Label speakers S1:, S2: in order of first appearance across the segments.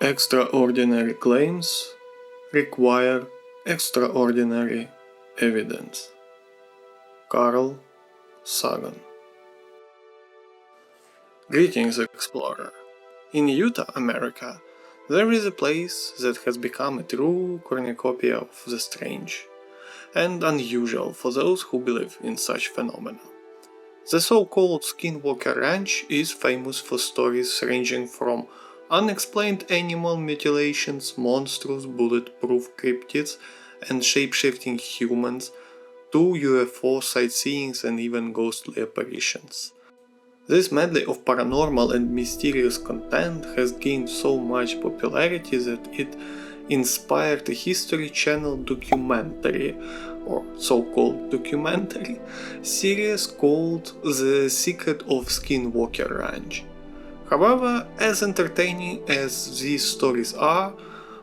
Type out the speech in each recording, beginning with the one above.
S1: Extraordinary claims require extraordinary evidence. Carl Sagan. Greetings, explorer. In Utah, America, there is a place that has become a true cornucopia of the strange and unusual for those who believe in such phenomena. The so-called Skinwalker Ranch is famous for stories ranging from unexplained animal mutilations, monstrous bulletproof cryptids, and shape-shifting humans, to UFO sightseeings and even ghostly apparitions. This medley of paranormal and mysterious content has gained so much popularity that it inspired a History Channel documentary, or so-called documentary, series called The Secret of Skinwalker Ranch. However, as entertaining as these stories are,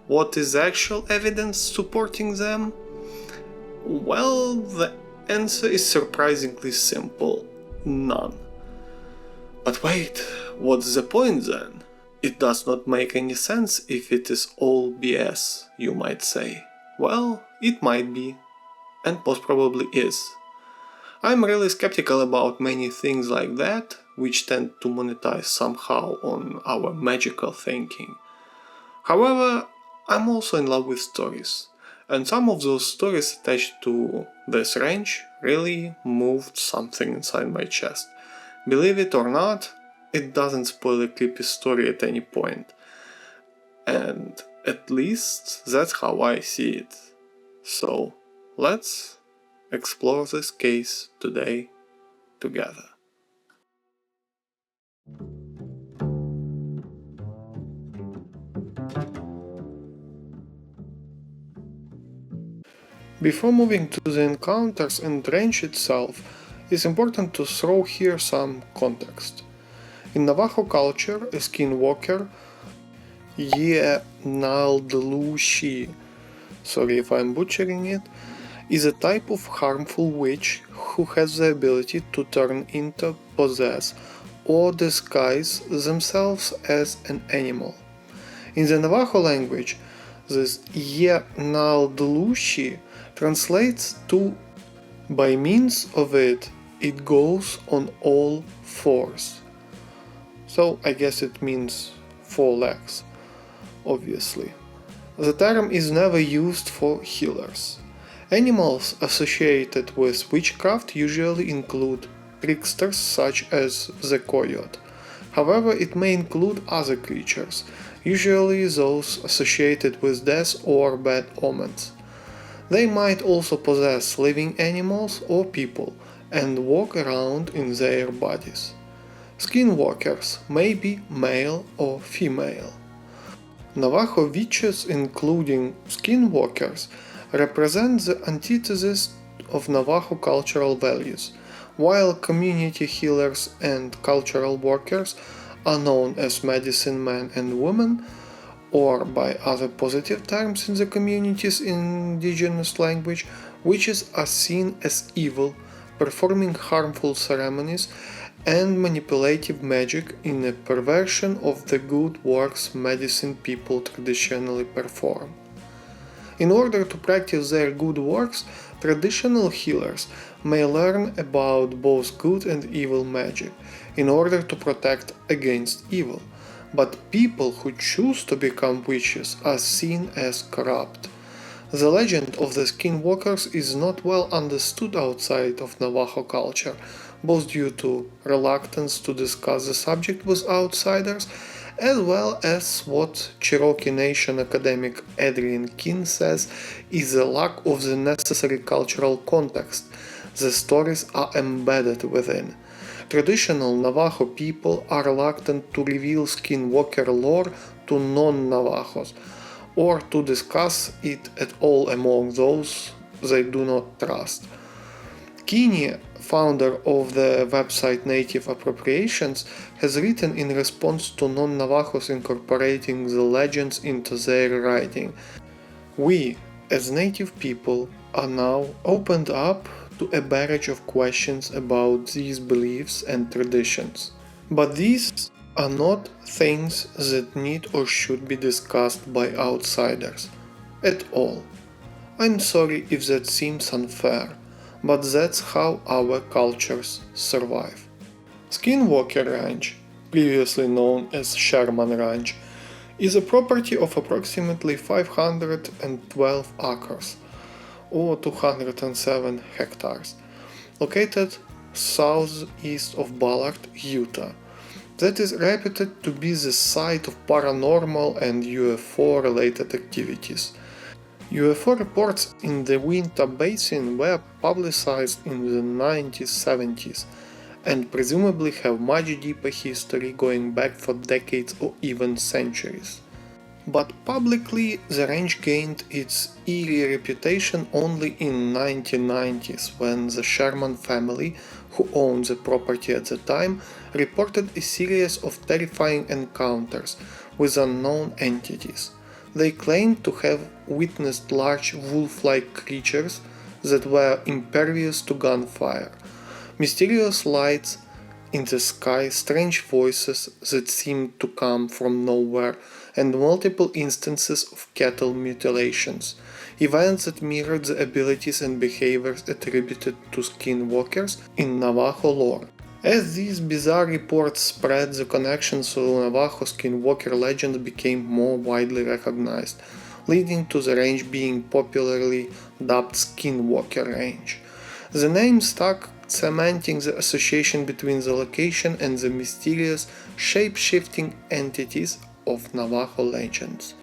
S1: what is the actual evidence supporting them? Well, the answer is surprisingly simple: none. But wait, what's the point then? It does not make any sense if it is all BS, you might say. Well, it might be, and most probably is. I'm really skeptical about many things like that, which tend to monetize somehow on our magical thinking. However, I'm also in love with stories, and some of those stories attached to this range really moved something inside my chest. Believe it or not, it doesn't spoil a creepy story at any point. And at least that's how I see it. So, let's explore this case today together. Before moving to the encounters and range itself, it's important to throw here some context. In Navajo culture, a skinwalker, Naldlushi, sorry if I'm butchering it, is a type of harmful witch who has the ability to turn into, possess, or disguise themselves as an animal. In the Navajo language, this Naldlushi translates to by means of it, it goes on all fours. So I guess it means 4 legs, obviously. The term is never used for healers. Animals associated with witchcraft usually include tricksters such as the coyote. However, it may include other creatures, usually those associated with death or bad omens. They might also possess living animals or people and walk around in their bodies. Skinwalkers may be male or female. Navajo witches, including skinwalkers, represent the antithesis of Navajo cultural values, while community healers and cultural workers are known as medicine men and women, or by other positive terms in the community's indigenous language, witches are seen as evil, performing harmful ceremonies and manipulative magic in a perversion of the good works medicine people traditionally perform. In order to practice their good works, traditional healers may learn about both good and evil magic in order to protect against evil. But people who choose to become witches are seen as corrupt. The legend of the skinwalkers is not well understood outside of Navajo culture, both due to reluctance to discuss the subject with outsiders, as well as what Cherokee Nation academic Adrian King says is the lack of the necessary cultural context the stories are embedded within. Traditional Navajo people are reluctant to reveal skinwalker lore to non-Navajos, or to discuss it at all among those they do not trust. Keeney, founder of the website Native Appropriations, has written in response to non-Navajos incorporating the legends into their writing. We, as Native people, are now opened up to a barrage of questions about these beliefs and traditions. But these are not things that need or should be discussed by outsiders at all. I'm sorry if that seems unfair, but that's how our cultures survive. Skinwalker Ranch, previously known as Sherman Ranch, is a property of approximately 512 acres, or 207 hectares, located southeast of Ballard, Utah, that is reputed to be the site of paranormal and UFO-related activities. UFO reports in the Uinta Basin were publicized in the 1970s and presumably have much deeper history going back for decades or even centuries. But publicly, the ranch gained its eerie reputation only in 1990s when the Sherman family, who owned the property at the time, reported a series of terrifying encounters with unknown entities. They claimed to have witnessed large wolf-like creatures that were impervious to gunfire, mysterious lights in the sky, strange voices that seemed to come from nowhere, and multiple instances of cattle mutilations, events that mirrored the abilities and behaviors attributed to skinwalkers in Navajo lore. As these bizarre reports spread, the connections to Navajo skinwalker legends became more widely recognized, leading to the range being popularly dubbed Skinwalker Ranch. The name stuck, cementing the association between the location and the mysterious, shape-shifting entities of Navajo legends.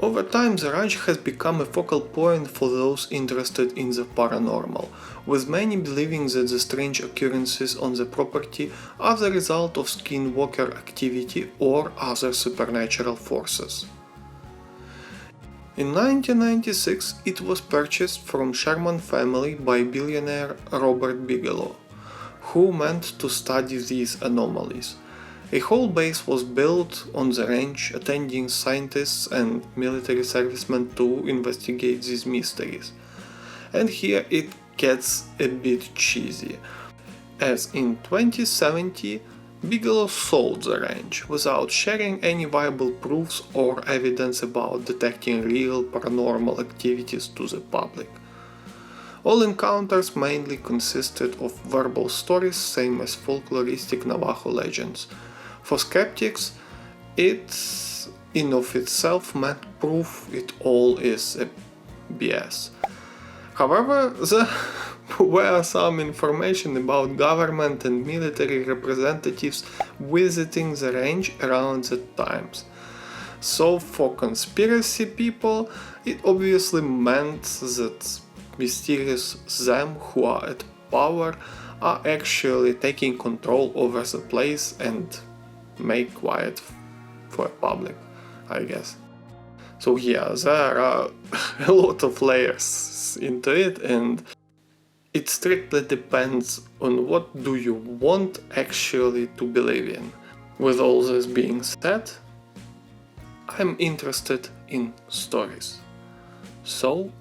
S1: Over time, the ranch has become a focal point for those interested in the paranormal, with many believing that the strange occurrences on the property are the result of skinwalker activity or other supernatural forces. In 1996, it was purchased from Sherman family by billionaire Robert Bigelow, who meant to study these anomalies. A whole base was built on the ranch, attending scientists and military servicemen to investigate these mysteries. And here it gets a bit cheesy, as in 2070 Bigelow sold the ranch without sharing any viable proofs or evidence about detecting real paranormal activities to the public. All encounters mainly consisted of verbal stories, same as folkloristic Navajo legends. For skeptics, it in of itself meant proof it all is a BS. However, there were some information about government and military representatives visiting the range around that times. So for conspiracy people, it obviously meant that mysterious them who are at power are actually taking control over the place and make quiet for public, I guess. So yeah, there are a lot of layers into it, and it strictly depends on what do you want actually to believe in. With all this being said, I'm interested in stories. So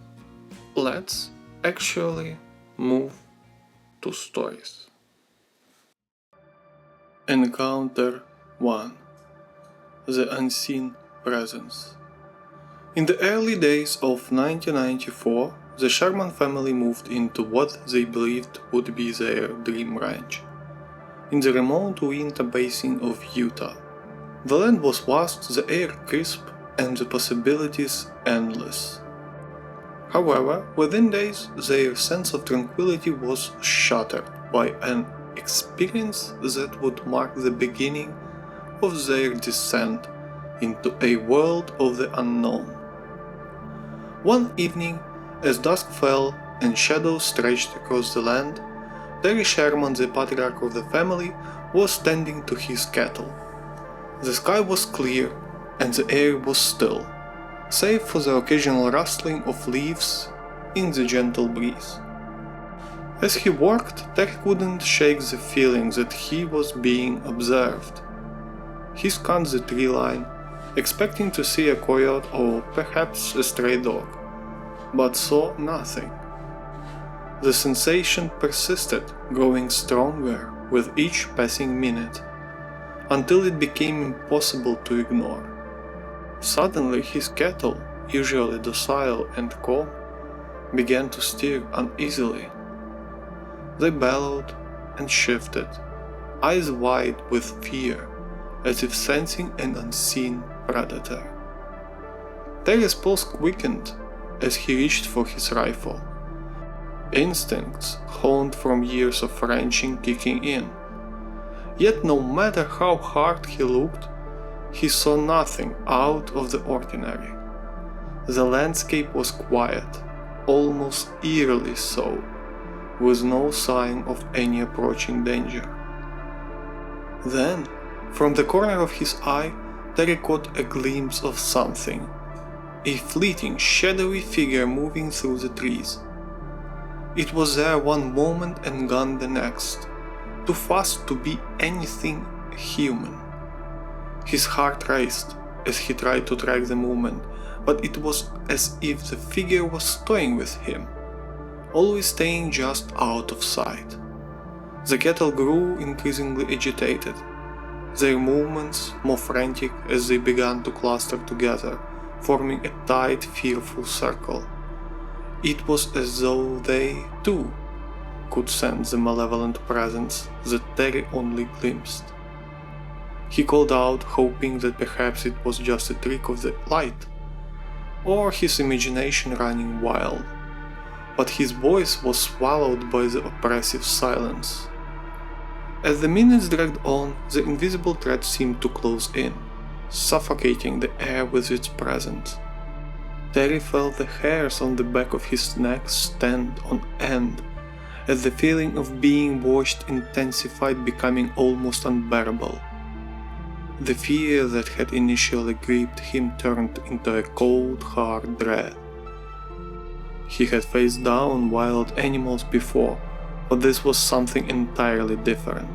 S1: let's actually move to stories. Encounter 1. The Unseen Presence. In the early days of 1994, the Sherman family moved into what they believed would be their dream ranch, in the remote Uinta Basin of Utah. The land was vast, the air crisp, and the possibilities endless. However, within days, their sense of tranquility was shattered by an experience that would mark the beginning of their descent into a world of the unknown. One evening, as dusk fell and shadows stretched across the land, Terry Sherman, the patriarch of the family, was tending to his cattle. The sky was clear and the air was still, save for the occasional rustling of leaves in the gentle breeze. As he worked, Terry couldn't shake the feeling that he was being observed. He scanned the tree line, expecting to see a coyote or perhaps a stray dog, but saw nothing. The sensation persisted, growing stronger with each passing minute. until it became impossible to ignore. Suddenly his cattle, usually docile and calm, began to stir uneasily. They bellowed and shifted, eyes wide with fear, as if sensing an unseen predator. Terry's pulse quickened as he reached for his rifle, instincts honed from years of ranching kicking in. Yet no matter how hard he looked, he saw nothing out of the ordinary. The landscape was quiet, almost eerily so, with no sign of any approaching danger. Then, from the corner of his eye, Terry caught a glimpse of something, a fleeting, shadowy figure moving through the trees. It was there one moment and gone the next, too fast to be anything human. His heart raced as he tried to track the movement, but it was as if the figure was toying with him, always staying just out of sight. The cattle grew increasingly agitated, their movements more frantic as they began to cluster together, forming a tight, fearful circle. It was as though they, too, could sense the malevolent presence that Terry only glimpsed. He called out, hoping that perhaps it was just a trick of the light, or his imagination running wild, but his voice was swallowed by the oppressive silence. As the minutes dragged on, the invisible threat seemed to close in, suffocating the air with its presence. Terry felt the hairs on the back of his neck stand on end, as the feeling of being watched intensified, becoming almost unbearable. The fear that had initially gripped him turned into a cold, hard dread. He had faced down wild animals before, but this was something entirely different.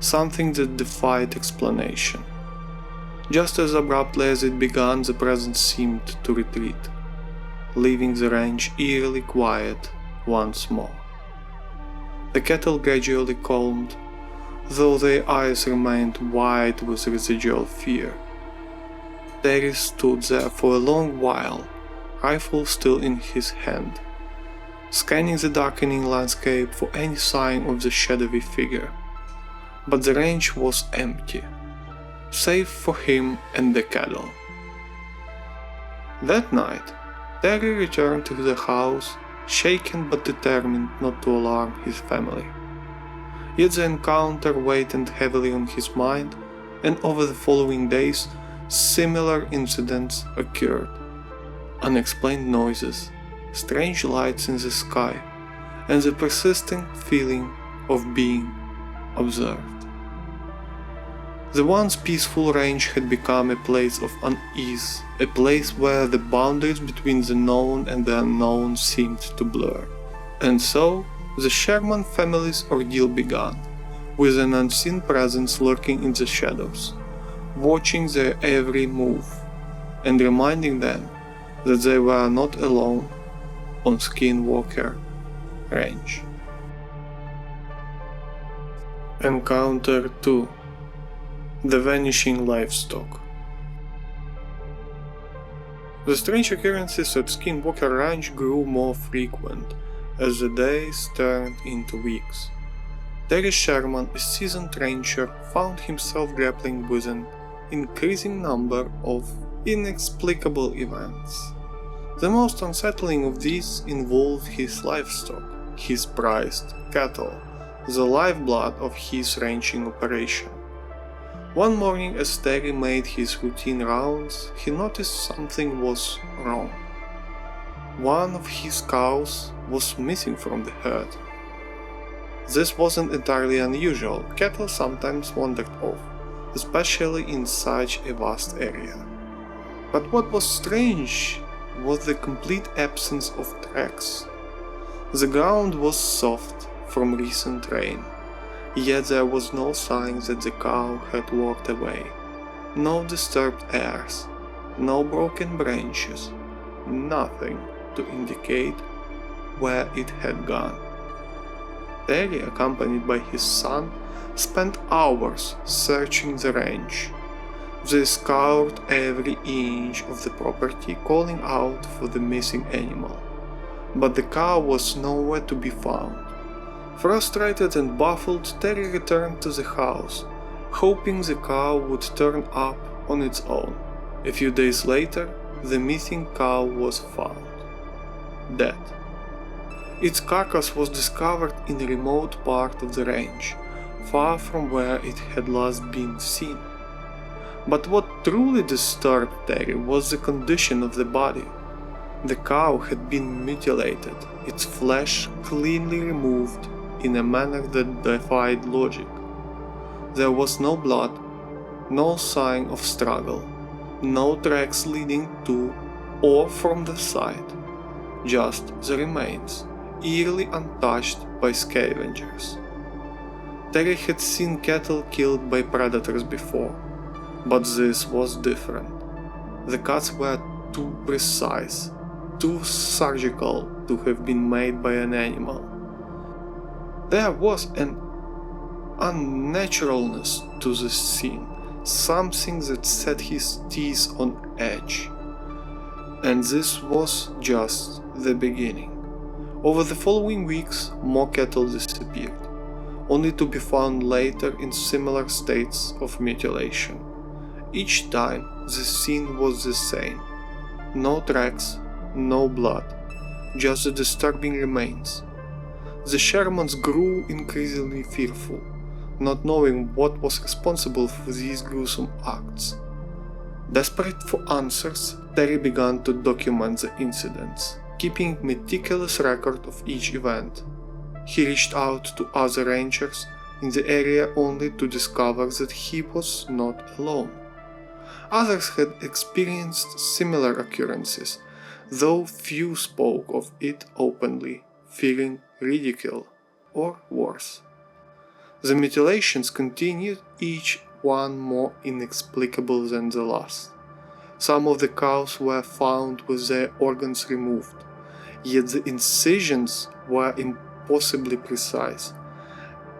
S1: Something that defied explanation. Just as abruptly as it began, the presence seemed to retreat, leaving the ranch eerily quiet once more. The cattle gradually calmed, though their eyes remained wide with residual fear. Terry stood there for a long while, rifle still in his hand, scanning the darkening landscape for any sign of the shadowy figure. But the ranch was empty, save for him and the cattle. That night, Terry returned to the house, shaken but determined not to alarm his family. Yet the encounter weighed heavily on his mind, and over the following days, similar incidents occurred. Unexplained noises, strange lights in the sky, and the persistent feeling of being observed. The once peaceful ranch had become a place of unease, a place where the boundaries between the known and the unknown seemed to blur. And so, the Sherman family's ordeal began, with an unseen presence lurking in the shadows, watching their every move, and reminding them that they were not alone on Skinwalker Ranch. Encounter 2: The Vanishing Livestock. The strange occurrences at Skinwalker Ranch grew more frequent as the days turned into weeks. Terry Sherman, a seasoned rancher, found himself grappling with an increasing number of inexplicable events. The most unsettling of these involved his livestock, his prized cattle, the lifeblood of his ranching operation. One morning, as Terry made his routine rounds, he noticed something was wrong. One of his cows was missing from the herd. This wasn't entirely unusual. Cattle sometimes wandered off, especially in such a vast area. But what was strange was the complete absence of tracks. The ground was soft from recent rain, yet there was no sign that the cow had walked away. No disturbed airs, no broken branches, nothing to indicate where it had gone. Terry, accompanied by his son, spent hours searching the ranch. They scoured every inch of the property, calling out for the missing animal. But the cow was nowhere to be found. Frustrated and baffled, Terry returned to the house, hoping the cow would turn up on its own. A few days later, the missing cow was found, dead. Its carcass was discovered in a remote part of the range, far from where it had last been seen. But what truly disturbed Terry was the condition of the body. The cow had been mutilated, its flesh cleanly removed in a manner that defied logic. There was no blood, no sign of struggle, no tracks leading to or from the site, just the remains, eerily untouched by scavengers. Terry had seen cattle killed by predators before, but this was different. The cuts were too precise, too surgical to have been made by an animal. There was an unnaturalness to the scene, something that set his teeth on edge. And this was just the beginning. Over the following weeks, more cattle disappeared, only to be found later in similar states of mutilation. Each time, the scene was the same. No tracks, no blood, just the disturbing remains. The Shermans grew increasingly fearful, not knowing what was responsible for these gruesome acts. Desperate for answers, Terry began to document the incidents, keeping meticulous record of each event. He reached out to other ranchers in the area only to discover that he was not alone. Others had experienced similar occurrences, though few spoke of it openly, fearing ridicule or worse. The mutilations continued, each one more inexplicable than the last. Some of the cows were found with their organs removed, yet the incisions were impossibly precise,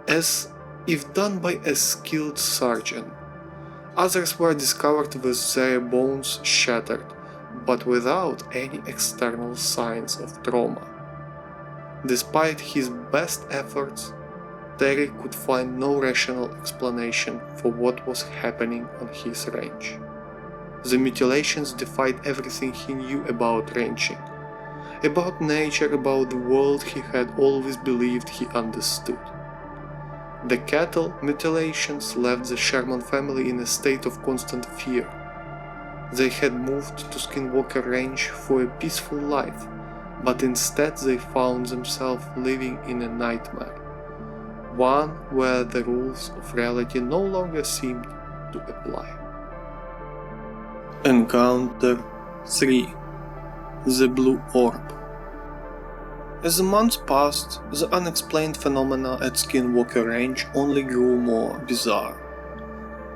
S1: as if done by a skilled surgeon. Others were discovered with their bones shattered, but without any external signs of trauma. Despite his best efforts, Terry could find no rational explanation for what was happening on his ranch. The mutilations defied everything he knew about ranching, about nature, about the world he had always believed he understood. The cattle mutilations left the Sherman family in a state of constant fear. They had moved to Skinwalker Ranch for a peaceful life, but instead they found themselves living in a nightmare, one where the rules of reality no longer seemed to apply. Encounter 3. The Blue Orb. As the months passed, the unexplained phenomena at Skinwalker Ranch only grew more bizarre.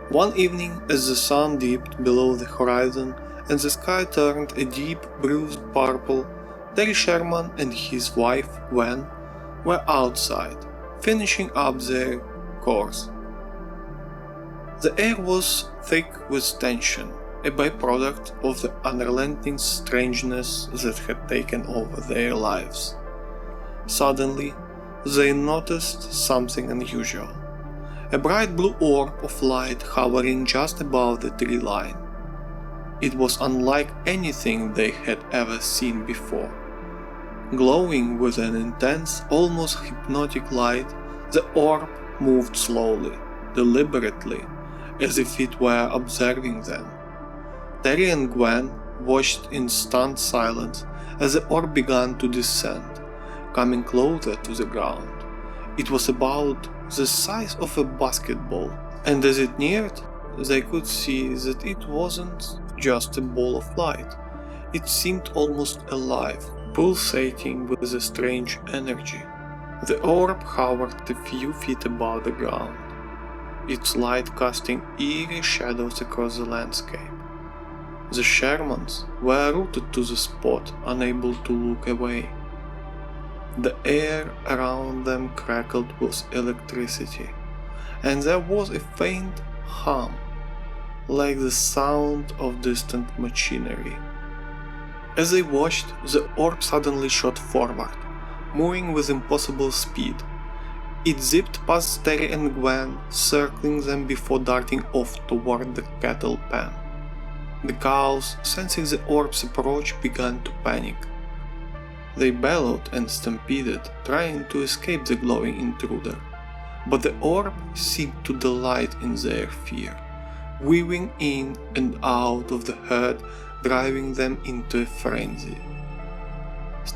S1: One evening, as the sun dipped below the horizon and the sky turned a deep bruised purple, Terry Sherman and his wife, Gwen, were outside, finishing up their course. The air was thick with tension, a byproduct of the unrelenting strangeness that had taken over their lives. Suddenly, they noticed something unusual. A bright blue orb of light hovering just above the tree line. It was unlike anything they had ever seen before. Glowing with an intense, almost hypnotic light, the orb moved slowly, deliberately, as if it were observing them. Terry and Gwen watched in stunned silence as the orb began to descend, coming closer to the ground. It was about the size of a basketball, and as it neared, they could see that it wasn't just a ball of light. It seemed almost alive, pulsating with a strange energy. The orb hovered a few feet above the ground, its light casting eerie shadows across the landscape. The Shermans were rooted to the spot, unable to look away. The air around them crackled with electricity, and there was a faint hum, like the sound of distant machinery. As they watched, the orb suddenly shot forward, moving with impossible speed. It zipped past Terry and Gwen, circling them before darting off toward the cattle pen. The cows, sensing the orb's approach, began to panic. They bellowed and stampeded, trying to escape the glowing intruder, but the orb seemed to delight in their fear, weaving in and out of the herd, driving them into a frenzy.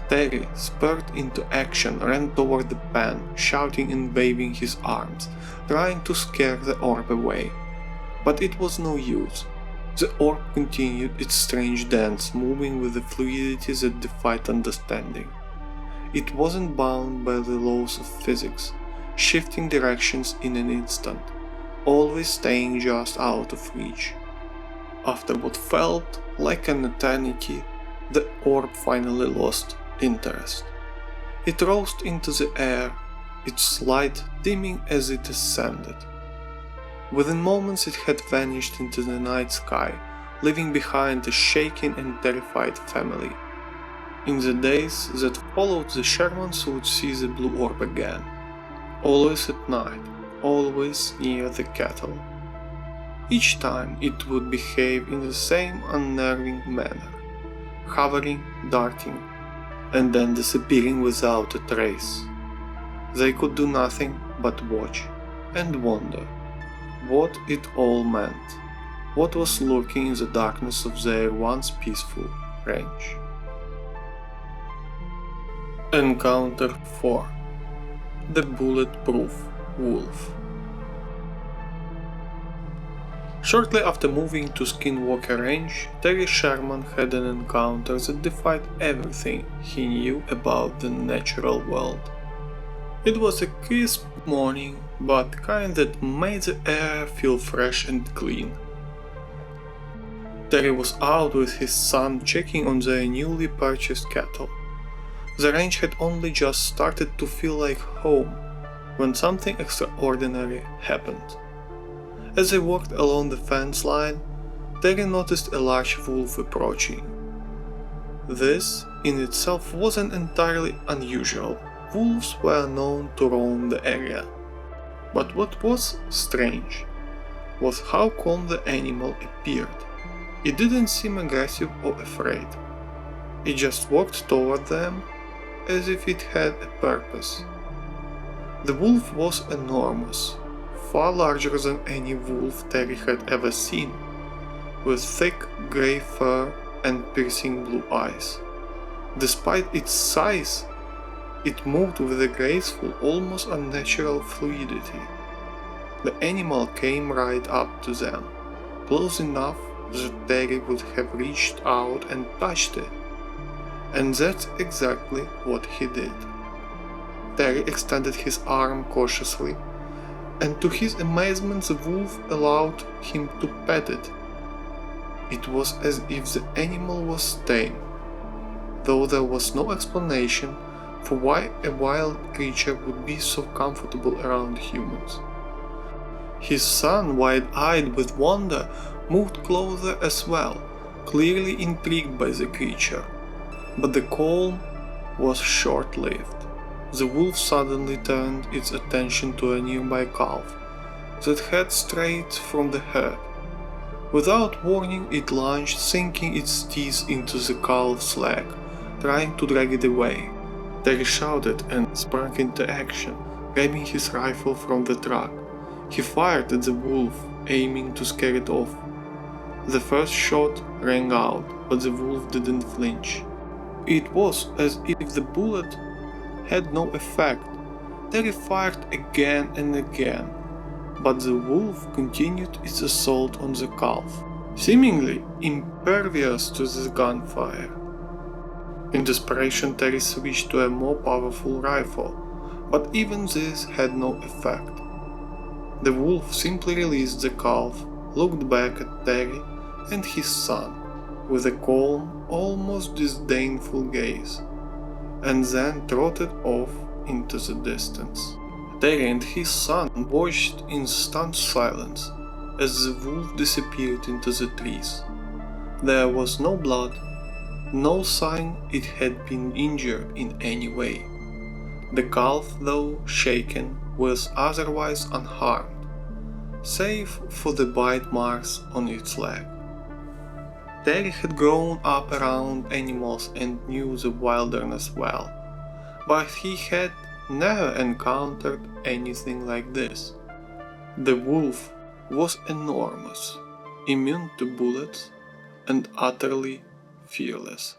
S1: Terry, spurred into action, ran toward the pen, shouting and waving his arms, trying to scare the orb away. But it was no use. The orb continued its strange dance, moving with a fluidity that defied understanding. It wasn't bound by the laws of physics, shifting directions in an instant, always staying just out of reach. After what felt like an eternity, the orb finally lost interest. It rose into the air, its light dimming as it ascended. Within moments it had vanished into the night sky, leaving behind a shaken and terrified family. In the days that followed, the Shermans would see the blue orb again, always at night, always near the cattle. Each time it would behave in the same unnerving manner, hovering, darting, and then disappearing without a trace. They could do nothing but watch and wonder what it all meant, what was lurking in the darkness of their once peaceful ranch. Encounter 4: The Bulletproof Wolf. Shortly after moving to Skinwalker Ranch, Terry Sherman had an encounter that defied everything he knew about the natural world. It was a crisp morning, but the kind that made the air feel fresh and clean. Terry was out with his son checking on their newly purchased cattle. The ranch had only just started to feel like home when something extraordinary happened. As they walked along the fence line, Terry noticed a large wolf approaching. This in itself wasn't entirely unusual. Wolves were known to roam the area. But what was strange was how calm the animal appeared. It didn't seem aggressive or afraid. It just walked toward them as if it had a purpose. The wolf was enormous, far larger than any wolf Terry had ever seen, with thick grey fur and piercing blue eyes. Despite its size, it moved with a graceful, almost unnatural fluidity. The animal came right up to them, close enough that Terry would have reached out and touched it. And that's exactly what he did. Terry extended his arm cautiously, and to his amazement the wolf allowed him to pet it. It was as if the animal was tame, though there was no explanation for why a wild creature would be so comfortable around humans. His son, wide-eyed with wonder, moved closer as well, clearly intrigued by the creature. But the calm was short-lived. The wolf suddenly turned its attention to a nearby calf that had strayed from the herd. Without warning, it lunged, sinking its teeth into the calf's leg, trying to drag it away. Terry shouted and sprang into action, grabbing his rifle from the truck. He fired at the wolf, aiming to scare it off. The first shot rang out, but the wolf didn't flinch. It was as if the bullet had no effect. Terry fired again and again, but the wolf continued its assault on the calf, seemingly impervious to the gunfire. In desperation, Terry switched to a more powerful rifle, but even this had no effect. The wolf simply released the calf, looked back at Terry and his son with a calm, almost disdainful gaze, and then trotted off into the distance. Terry and his son watched in stunned silence as the wolf disappeared into the trees. There was no blood, no sign it had been injured in any way. The calf, though shaken, was otherwise unharmed, save for the bite marks on its leg. Terry had grown up around animals and knew the wilderness well, but he had never encountered anything like this. The wolf was enormous, immune to bullets, and utterly fearless.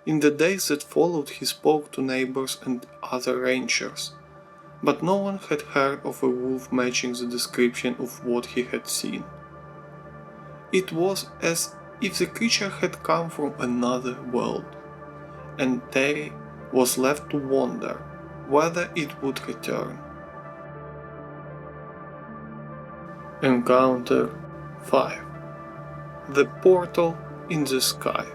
S1: In the days that followed, he spoke to neighbors and other ranchers, but no one had heard of a wolf matching the description of what he had seen. It was as if the creature had come from another world, and Terry was left to wonder whether it would return. Encounter 5. The Portal in the Sky.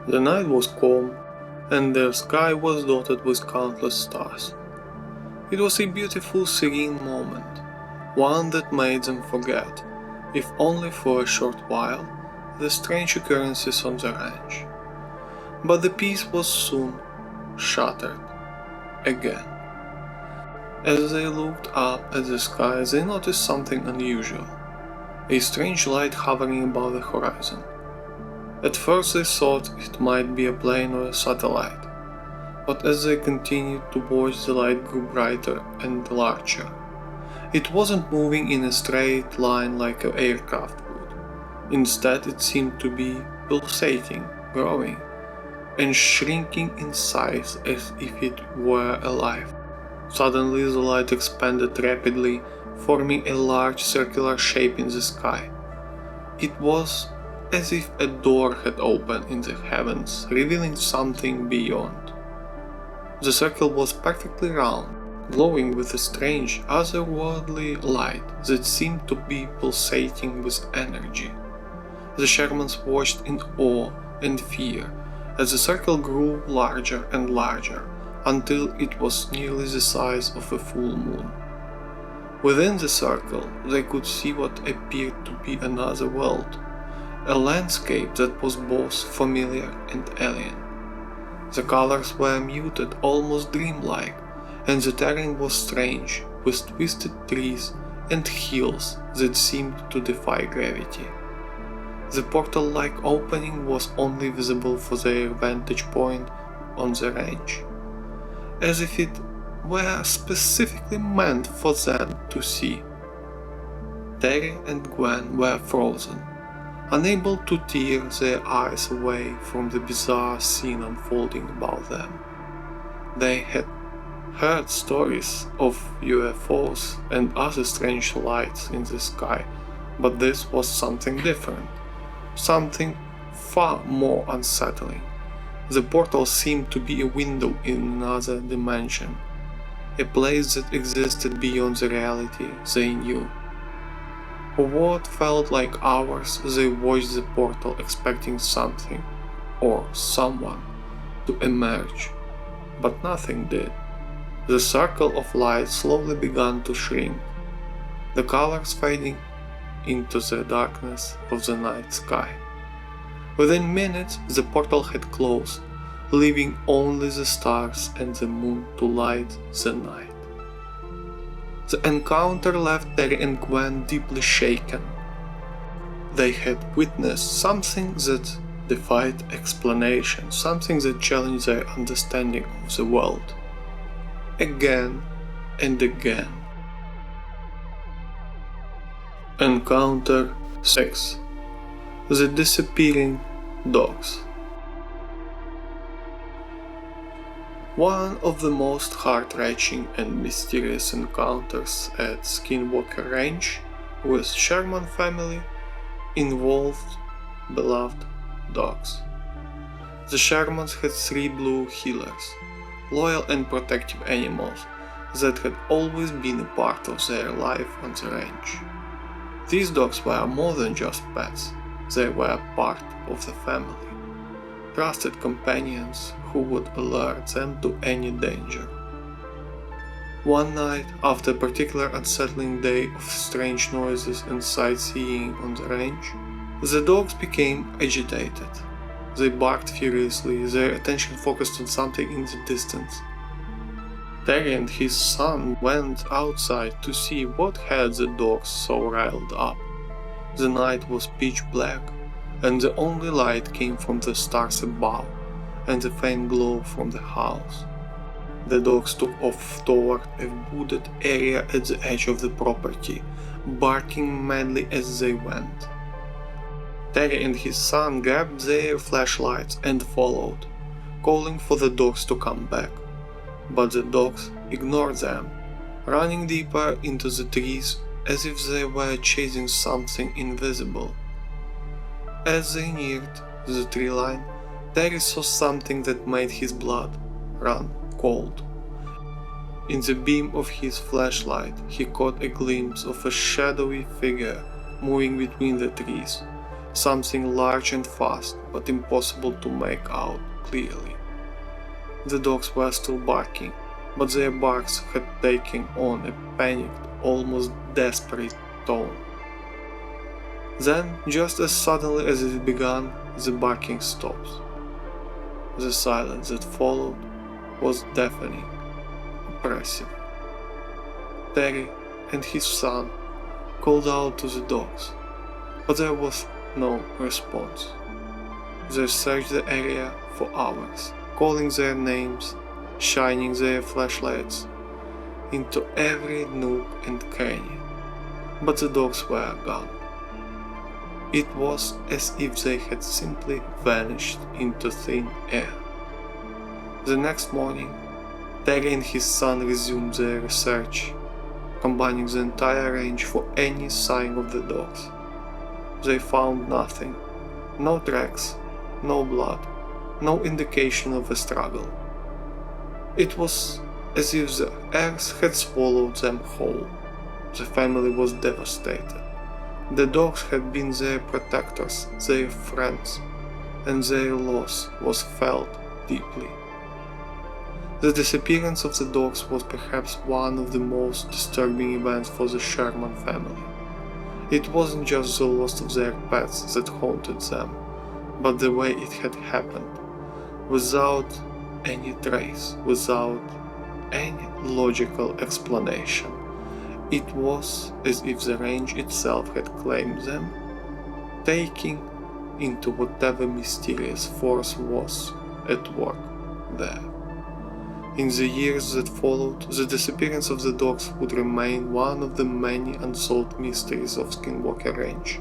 S1: The night was calm, and the sky was dotted with countless stars. It was a beautiful, serene moment, one that made them forget, if only for a short while, the strange occurrences on the ranch. But the peace was soon shattered again. As they looked up at the sky, they noticed something unusual, a strange light hovering above the horizon. At first they thought it might be a plane or a satellite, but as they continued to watch, the light grew brighter and larger. It wasn't moving in a straight line like an aircraft would. Instead, it seemed to be pulsating, growing, and shrinking in size as if it were alive. Suddenly the light expanded rapidly, forming a large circular shape in the sky. It was as if a door had opened in the heavens, revealing something beyond. The circle was perfectly round, glowing with a strange, otherworldly light that seemed to be pulsating with energy. The Shermans watched in awe and fear as the circle grew larger and larger until it was nearly the size of a full moon. Within the circle, they could see what appeared to be another world, a landscape that was both familiar and alien. The colors were muted, almost dreamlike, and the terrain was strange, with twisted trees and hills that seemed to defy gravity. The portal-like opening was only visible from their vantage point on the ranch, as if it were specifically meant for them to see. Terry and Gwen were frozen, unable to tear their eyes away from the bizarre scene unfolding above them. They had heard stories of UFOs and other strange lights in the sky, but this was something different, something far more unsettling. The portal seemed to be a window in another dimension, a place that existed beyond the reality they knew. For what felt like hours, they watched the portal expecting something or someone to emerge, but nothing did. The circle of light slowly began to shrink, the colors fading into the darkness of the night sky. Within minutes, the portal had closed, leaving only the stars and the moon to light the night. The encounter left Terry and Gwen deeply shaken. They had witnessed something that defied explanation, something that challenged their understanding of the world. Again and again. Encounter 6. The Disappearing Dogs. One of the most heart-wrenching and mysterious encounters at Skinwalker Ranch with Sherman family involved beloved dogs. The Shermans had 3 blue heelers, loyal and protective animals that had always been a part of their life on the ranch. These dogs were more than just pets, they were part of the family, trusted companions who would alert them to any danger. One night, after a particular unsettling day of strange noises and sightseeing on the range, the dogs became agitated. They barked furiously, their attention focused on something in the distance. Terry and his son went outside to see what had the dogs so riled up. The night was pitch black, and the only light came from the stars above and the faint glow from the house. The dogs took off toward a wooded area at the edge of the property, barking madly as they went. Terry and his son grabbed their flashlights and followed, calling for the dogs to come back. But the dogs ignored them, running deeper into the trees as if they were chasing something invisible. As they neared the tree line, Terry saw something that made his blood run cold. In the beam of his flashlight, he caught a glimpse of a shadowy figure moving between the trees, something large and fast, but impossible to make out clearly. The dogs were still barking, but their barks had taken on a panicked, almost desperate tone. Then, just as suddenly as it began, the barking stopped. The silence that followed was deafening, oppressive. Terry and his son called out to the dogs, but there was no response. They searched the area for hours, calling their names, shining their flashlights into every nook and cranny, but the dogs were gone. It was as if they had simply vanished into thin air. The next morning, Terry and his son resumed their research, combining the entire range for any sign of the dogs. They found nothing, no tracks, no blood, no indication of a struggle. It was as if the earth had swallowed them whole. The family was devastated. The dogs had been their protectors, their friends, and their loss was felt deeply. The disappearance of the dogs was perhaps one of the most disturbing events for the Sherman family. It wasn't just the loss of their pets that haunted them, but the way it had happened, without any trace, without any logical explanation. It was as if the range itself had claimed them, taking into whatever mysterious force was at work there. In the years that followed, the disappearance of the dogs would remain one of the many unsolved mysteries of Skinwalker Ranch,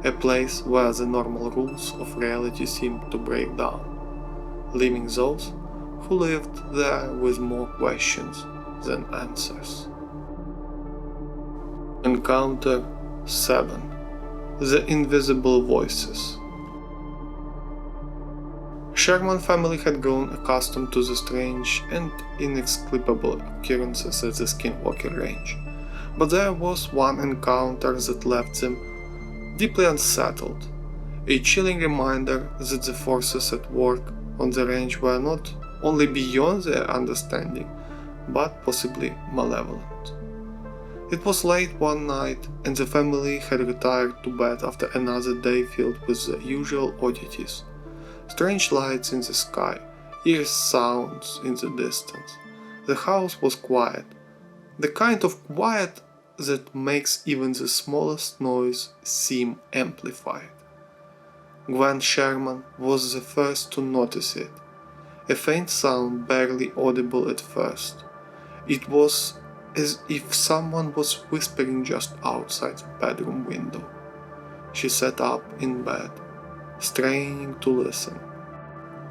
S1: a place where the normal rules of reality seemed to break down, leaving those who lived there with more questions than answers. Encounter 7. The Invisible Voices. Sherman family had grown accustomed to the strange and inexplicable occurrences at the Skinwalker Range, but there was one encounter that left them deeply unsettled, a chilling reminder that the forces at work on the range were not only beyond their understanding, but possibly malevolent. It was late one night, and the family had retired to bed after another day filled with the usual oddities. Strange lights in the sky, eerie sounds in the distance. The house was quiet, the kind of quiet that makes even the smallest noise seem amplified. Gwen Sherman was the first to notice it, a faint sound barely audible at first. It was as if someone was whispering just outside the bedroom window. She sat up in bed, straining to listen,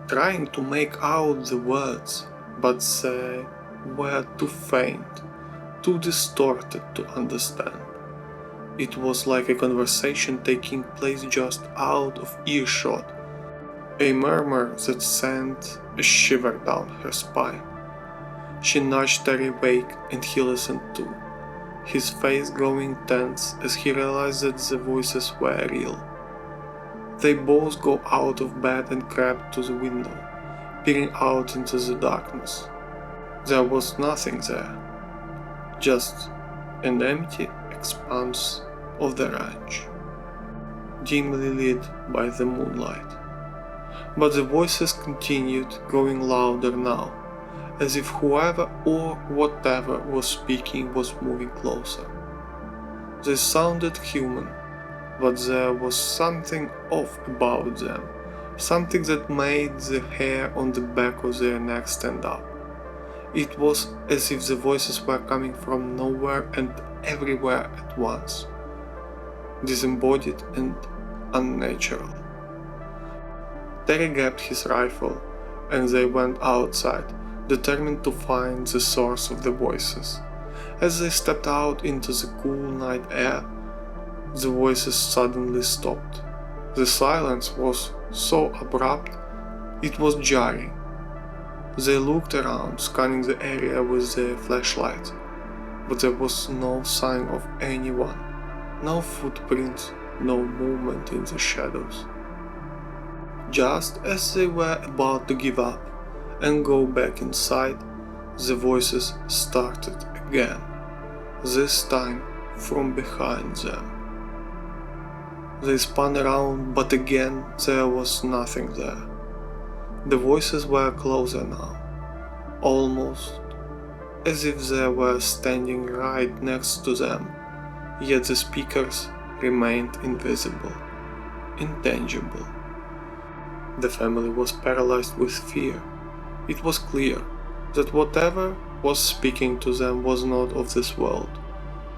S1: trying to make out the words, but they were too faint, too distorted to understand. It was like a conversation taking place just out of earshot, a murmur that sent a shiver down her spine. She nudged Terry awake, and he listened too, his face growing tense as he realized that the voices were real. They both got out of bed and crept to the window, peering out into the darkness. There was nothing there, just an empty expanse of the ranch, dimly lit by the moonlight. But the voices continued, growing louder now, as if whoever or whatever was speaking was moving closer. They sounded human, but there was something off about them, something that made the hair on the back of their neck stand up. It was as if the voices were coming from nowhere and everywhere at once, disembodied and unnatural. Terry grabbed his rifle and they went outside, determined to find the source of the voices. As they stepped out into the cool night air, the voices suddenly stopped. The silence was so abrupt, it was jarring. They looked around, scanning the area with their flashlights, but there was no sign of anyone, no footprints, no movement in the shadows. Just as they were about to give up and go back inside, the voices started again, this time from behind them. They spun around, but again there was nothing there. The voices were closer now, almost as if they were standing right next to them, yet the speakers remained invisible, intangible. The family was paralyzed with fear. It was clear that whatever was speaking to them was not of this world.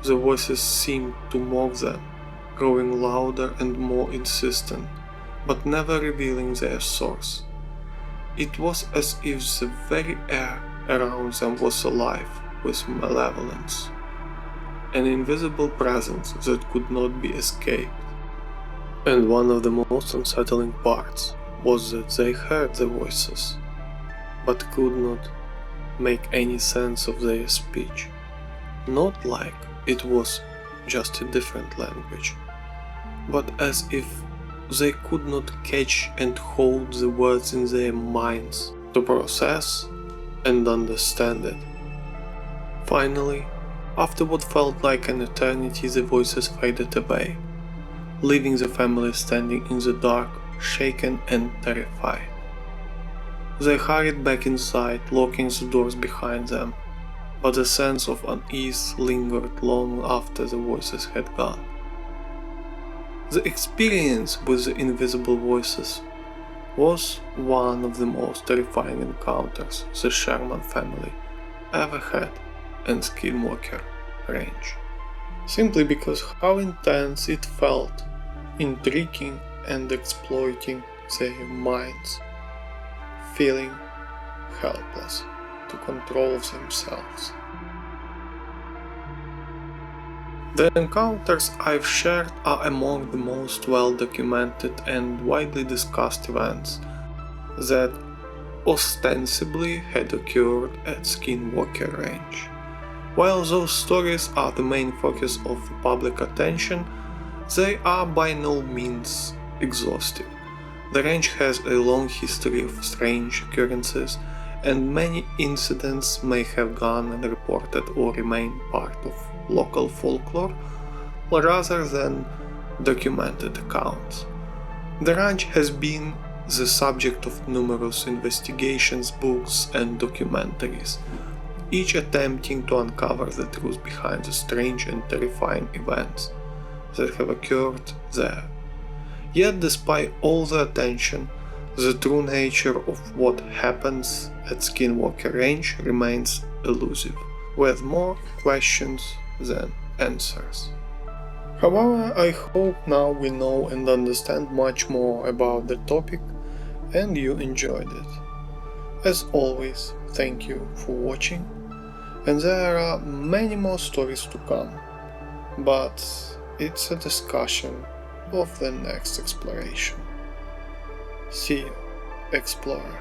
S1: The voices seemed to mock them, growing louder and more insistent, but never revealing their source. It was as if the very air around them was alive with malevolence, an invisible presence that could not be escaped. And one of the most unsettling parts was that they heard the voices, but could not make any sense of their speech. Not like it was just a different language, but as if they could not catch and hold the words in their minds to process and understand it. Finally, after what felt like an eternity, the voices faded away, leaving the family standing in the dark, shaken and terrified. They hurried back inside, locking the doors behind them, but a sense of unease lingered long after the voices had gone. The experience with the invisible voices was one of the most terrifying encounters the Sherman family ever had in Skinwalker Ranch, simply because how intense it felt, intriguing and exploiting their minds, feeling helpless to control themselves. The encounters I've shared are among the most well-documented and widely discussed events that ostensibly had occurred at Skinwalker Ranch. While those stories are the main focus of the public attention, they are by no means exhaustive. The ranch has a long history of strange occurrences, and many incidents may have gone unreported or remain part of local folklore rather than documented accounts. The ranch has been the subject of numerous investigations, books, and documentaries, each attempting to uncover the truth behind the strange and terrifying events that have occurred there. Yet, despite all the attention, the true nature of what happens at Skinwalker Ranch remains elusive, with more questions than answers. However, I hope now we know and understand much more about the topic and you enjoyed it. As always, thank you for watching, and there are many more stories to come, but it's a discussion of the next exploration. See you, explorer.